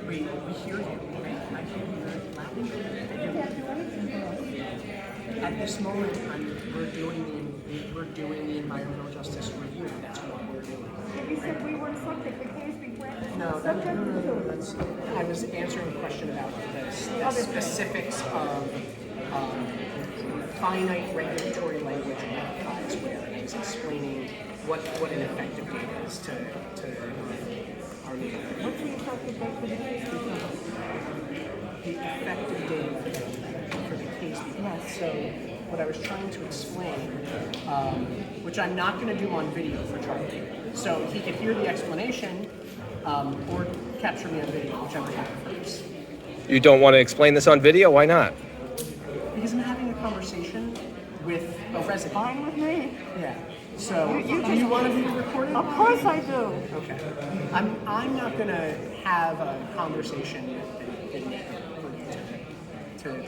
we hear you. I hear you loud and clear. You can't do anything for us. At this moment, we're doing the environmental justice review. That's what we're doing. You said we weren't subject. The case we granted. No, that's. I was answering a question about the specifics of finite regulatory language that applies where, and I was explaining what an effective date is to our legal. What's the effective date for the case become? The effective date for the case. Yes. So what I was trying to explain, which I'm not going to do on video for Charlie, so he could hear the explanation or capture me on video, whichever he prefers. You don't want to explain this on video? Why not? Because I'm having a conversation with a resident. Fine with me. Yeah. So, do you want to be recorded? Of course I do. Okay. I'm not going to have a conversation with the neighbor for you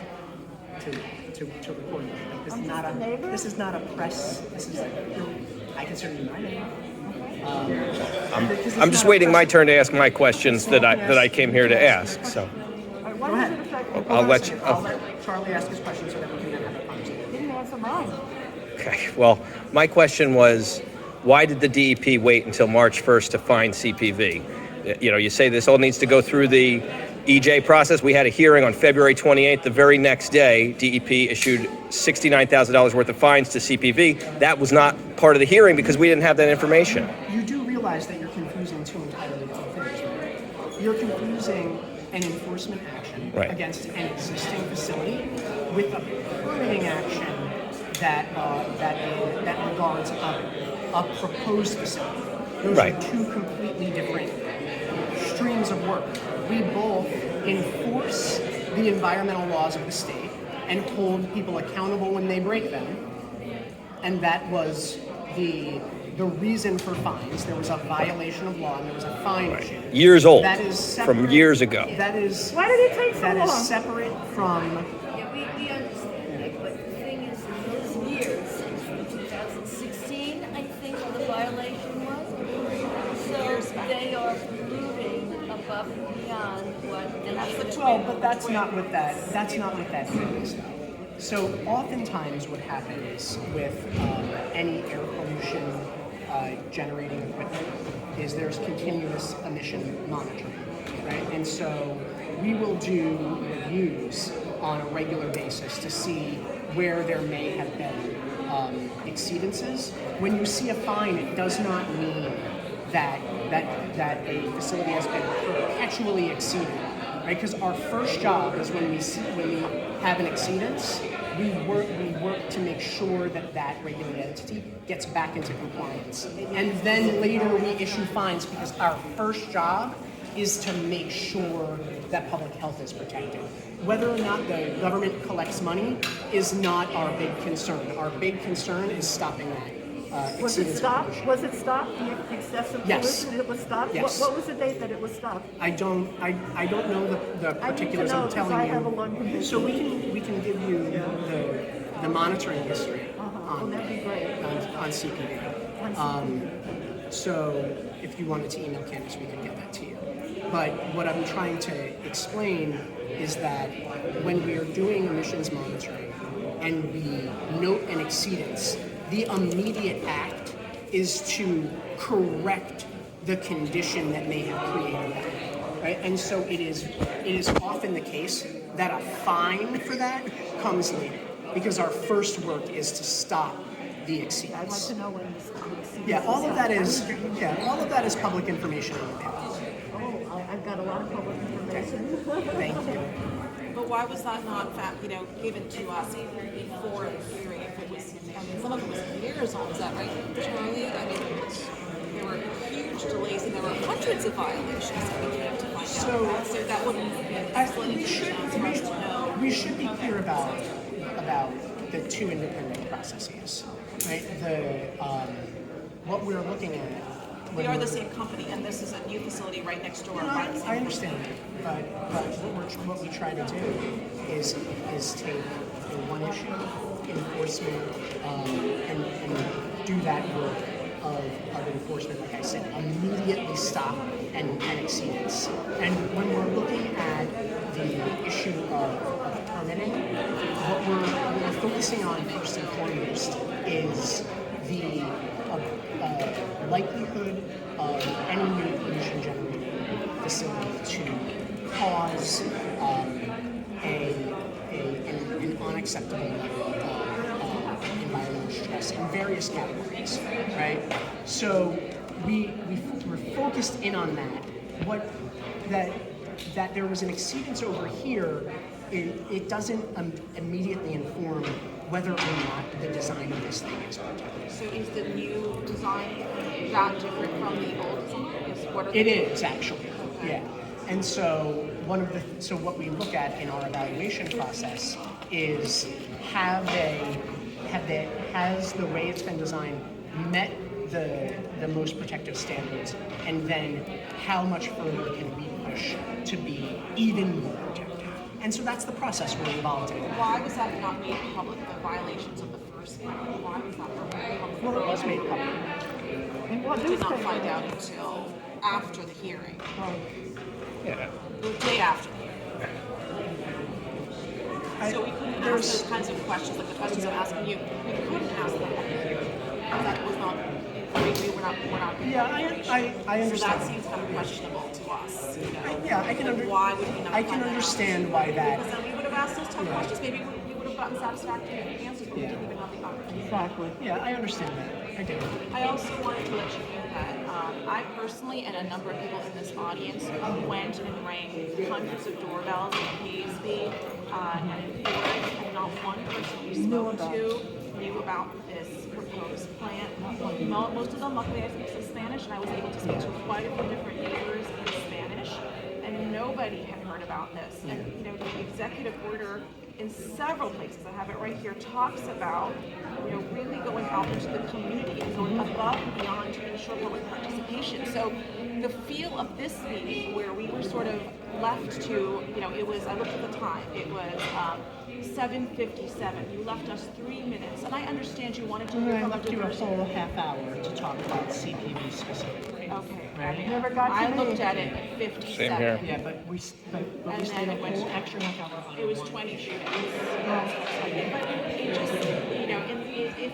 to record you. Like, this is not a neighbor? This is not a press. This is I consider you my neighbor. I'm just waiting my turn to ask my questions that I came here to ask. So Go ahead. I'll let you. I'll let Charlie ask his questions so that we can then have a conversation. You didn't answer mine. Okay. Well, my question was, why did the DEP wait until March 1st to find CPV? You say this all needs to go through the EJ process. We had a hearing on February 28th. The very next day, DEP issued $69,000 worth of fines to CPV. That was not part of the hearing because we didn't have that information. You do realize that you're confusing two entirely different things, right? You're confusing an enforcement action against an existing facility with a permitting action that regards a proposed facility. Those are two completely different streams of work. We both enforce the environmental laws of the state and hold people accountable when they break them. And that was the reason for fines. There was a violation of law and there was a fine issue. Years old. That is separate, from years ago. That is. Why did it take so long? That is separate from. Yeah, we understand it, but the thing is, in those years, from 2016, I think the violation was. So they are moving above and beyond what they should have Well, been. but that's not what that means. So oftentimes what happens with any air pollution generating equipment is there's continuous emission monitoring, right? And so we will do reviews on a regular basis to see where there may have been exceedances. When you see a fine, it does not mean that a facility has been perpetually exceeded, right? Because our first job is when we have an exceedance, we work to make sure that regulated entity gets back into compliance, and then later we issue fines because our first job is to make sure that public health is protected. Whether or not the government collects money is not our big concern. Our big concern is stopping that. Was it stopped? Was it stopped? The excessive pollution? It was stopped. Yes. What was the date that it was stopped? I don't know the particulars. I need to know, I'm telling I you. have a lung condition. So we can give you the monitoring history on that'd be great. on CPV. So if you wanted to email Candace, we could get that to you. But what I'm trying to explain is that when we are doing emissions monitoring and we note an exceedance, the immediate act is to correct the condition that may have created that, right? And so it is often the case that a fine for that comes later, because our first work is to stop the exceedance. I'd like to know when this exceedance Yeah, all of that is. all of that is public information in the paper. Oh, I've got a lot of public information. Thank you. But why was that not, given to us before the hearing? If it was, some of it was years on. Is that right, Charlie? There were huge delays, and there were hundreds of violations that we came to find out. So that wouldn't have been explanation for us to know. We should be clear about the two independent processes, right? What we're looking at. We are the same company, and this is a new facility right next door. I understand that, but what we try to do is take one issue, enforcement, and do that work of enforcement, like I said, immediately stop and exceedance. And when we're looking permitting, what we're focusing on first and foremost is the likelihood of any new pollution generating facility to cause an unacceptable level of environmental stress in various categories, right? So we're focused in on that. That there was an exceedance over here, it doesn't immediately inform whether or not the design of this thing is protected. So is the new design that different from the old design? It is actually, yeah. And so what we look at in our evaluation process is has the way it's been designed met the most protective standards, and then how much further can we push to be even more protective? And so that's the process we're involved in. Why was that not made public, the violations of the first one? Why was that not made public? Well, it was made public. And what We did not newspaper? find out until after the hearing, Yeah. the day after the hearing. So we couldn't ask those kinds of questions, like the questions I'm asking you. We couldn't ask them. That was not. We're not. Yeah, I understand. So that seems kind of questionable to us. You know? I can Why would we not I find can that out? understand why that. Because then we would have asked those tough questions. Maybe we would have gotten satisfactory answers, but we didn't even have the opportunity. Exactly. Yeah, I understand that. I do. I also wanted to let you know that I personally and a number of people in this audience went and rang hundreds of doorbells in Paisley and Woodbridge, and not one person we spoke to knew about this proposed plant. Most of them, luckily, I speak some Spanish, and I was able to speak to quite a few different neighbors in Spanish, and nobody had heard about this. And you know, the executive order in several places, I have it right here, talks about really going out into the community and going above and beyond to ensure public participation. So the feel of this meeting, where we were sort of left to, it was, I looked at the time, it was 7:57. You left us 3 minutes, and I understand you wanted to hear I from left the you a diversity. whole half hour to talk about CPV specifically. Okay. Right. Never got to I me. looked at it at 57. Same here. Yeah, but we And stayed then a it went whole to- extra half hour on It was one. 22 minutes. But it just, if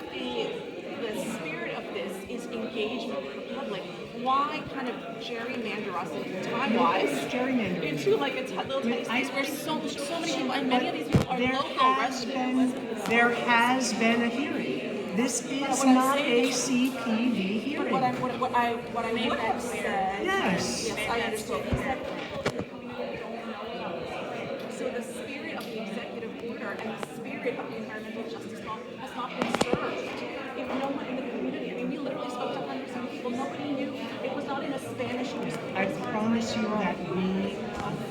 the spirit of this is engagement with the public, why kind of gerrymander us time-wise Gerrymandering. into like a little tiny space where so many people, and many of these people are There local has residents. there has been a hearing. This is what I'm not a saying- CPV But hearing. what I would have said. Yes. Yes, I understand. He said the community don't know about this. So the spirit of the executive order and the spirit of the environmental justice law has not been served. If no one in the community, I mean, we literally spoke to hundreds of people. Nobody knew. It was not in a Spanish newspaper. I promise you that we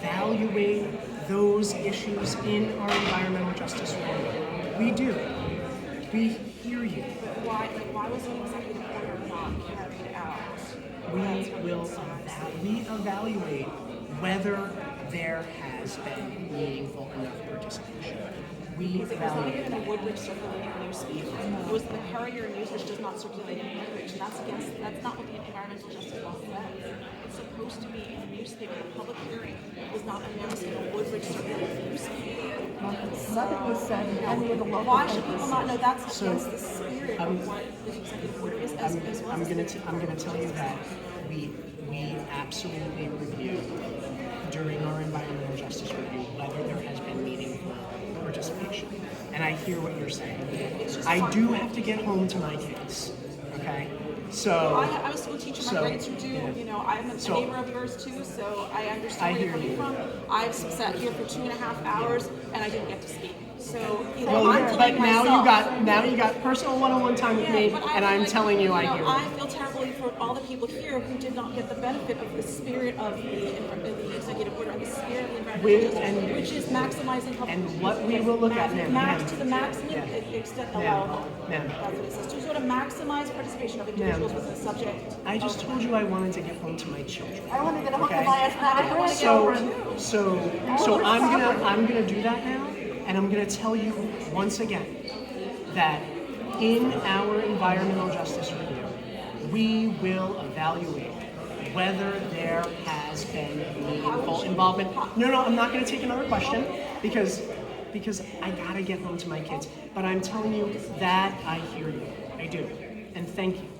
evaluate those issues in our environmental justice review. We do. We hear you. Why was the executive order not carried out? We evaluate whether there has been meaningful enough participation. We It was not evaluate even that. a Woodbridge circulating newspaper. It was the Courier News, which does not circulate in Woodbridge. And that's not what the environmental justice law says. It's supposed to be in a newspaper. The public hearing was not announced in a Woodbridge circulating newspaper. Nothing was said in any of the local Why should people papers. not know that's So, against the spirit of what the executive order is as well I'm as gonna tell you that we absolutely review during our environmental justice review whether there has been meaningful participation. And I hear what you're saying. I do have to get home to my kids. Okay? So I was a school teacher. My so, grades are due. yeah. I'm a So- neighbor of yours too, so I I understand where hear you're coming you. from. I've sat here for 2.5 hours and I didn't get to speak. So Well, I'm but blaming myself. now you got personal one-on-one time with me, but and I'm like, telling you, I hear I you. feel terribly for all the people here who did not get the benefit of the spirit of the executive order and the spirit of the environmental justice, which is maximizing public. And what we will look at, ma'am, to the maximum Yeah. extent Ma'am, allowable. ma'am. That's what it says. To sort of maximize participation of individuals Ma'am. within the subject. I just told you I wanted to get home to my children. I want to get a home Okay. to my grandchildren. So I'm gonna do that now, and I'm gonna tell you once again that in our environmental justice review, we will evaluate whether there has been meaningful involvement. No, I'm not gonna take another question because because I gotta get home to my kids. But I'm telling you that I hear you. I do. And thank you.